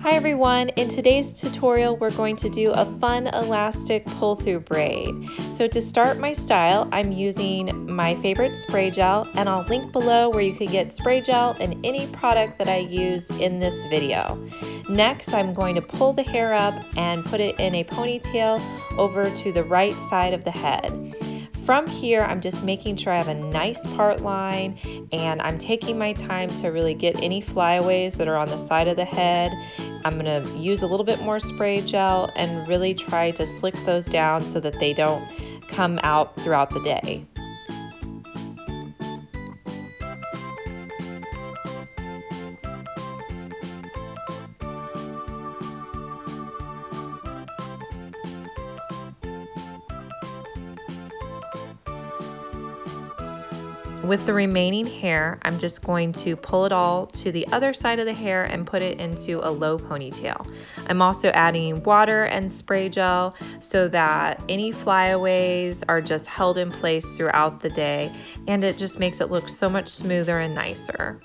Hi everyone, in today's tutorial we're going to do a fun elastic pull-through braid. So to start my style, I'm using my favorite spray gel, and I'll link below where you can get spray gel and any product that I use in this video. Next, I'm going to pull the hair up and put it in a ponytail over to the right side of the head. From here, I'm just making sure I have a nice part line, and I'm taking my time to really get any flyaways that are on the side of the head. I'm gonna use a little bit more spray gel and really try to slick those down so that they don't come out throughout the day. With the remaining hair, I'm just going to pull it all to the other side of the hair and put it into a low ponytail. I'm also adding water and spray gel so that any flyaways are just held in place throughout the day, and it just makes it look so much smoother and nicer.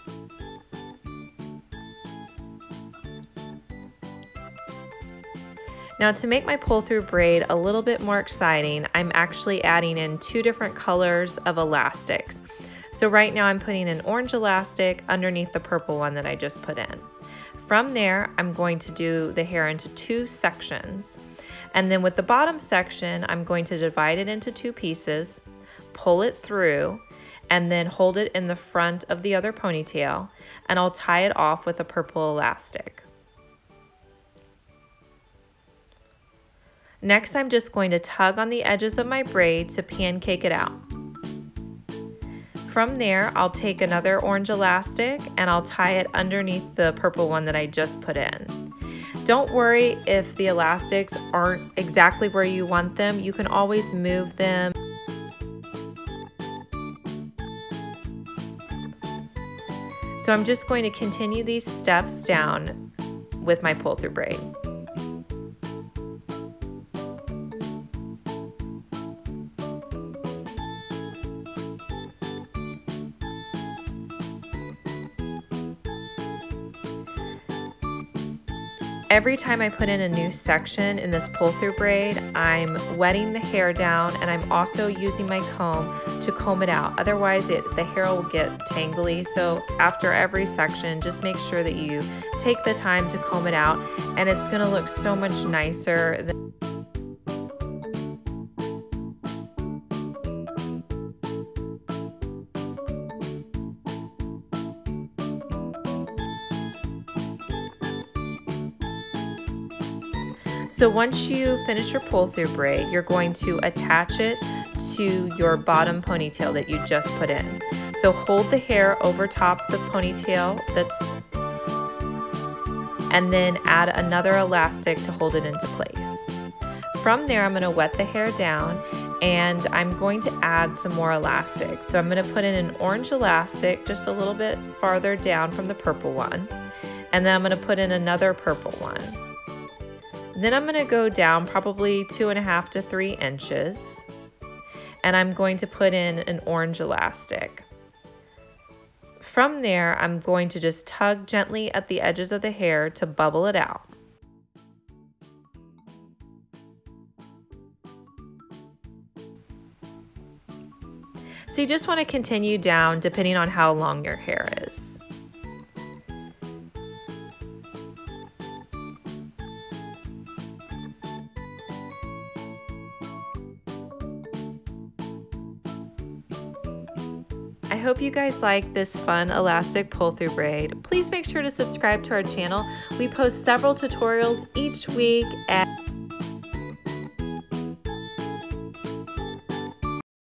Now, to make my pull-through braid a little bit more exciting, I'm actually adding in 2 different colors of elastics. So right now I'm putting an orange elastic underneath the purple one that I just put in. From there, I'm going to do the hair into 2 sections. And then with the bottom section, I'm going to divide it into 2 pieces, pull it through, and then hold it in the front of the other ponytail, and I'll tie it off with a purple elastic. Next, I'm just going to tug on the edges of my braid to pancake it out. From there, I'll take another orange elastic and I'll tie it underneath the purple one that I just put in. Don't worry if the elastics aren't exactly where you want them. You can always move them. So I'm just going to continue these steps down with my pull-through braid. Every time I put in a new section in this pull-through braid, I'm wetting the hair down, and I'm also using my comb to comb it out. Otherwise, the hair will get tangly. So after every section, just make sure that you take the time to comb it out, and it's gonna look so much nicer. So once you finish your pull-through braid, you're going to attach it to your bottom ponytail that you just put in. So hold the hair over top the ponytail and then add another elastic to hold it into place. From there, I'm going to wet the hair down, and I'm going to add some more elastics. So I'm going to put in an orange elastic just a little bit farther down from the purple one, and then I'm going to put in another purple one. Then I'm going to go down probably 2.5 to 3 inches, and I'm going to put in an orange elastic. From there, I'm going to just tug gently at the edges of the hair to bubble it out. So you just want to continue down depending on how long your hair is. I hope you guys like this fun elastic pull-through braid. Please make sure to subscribe to our channel. We post several tutorials each week.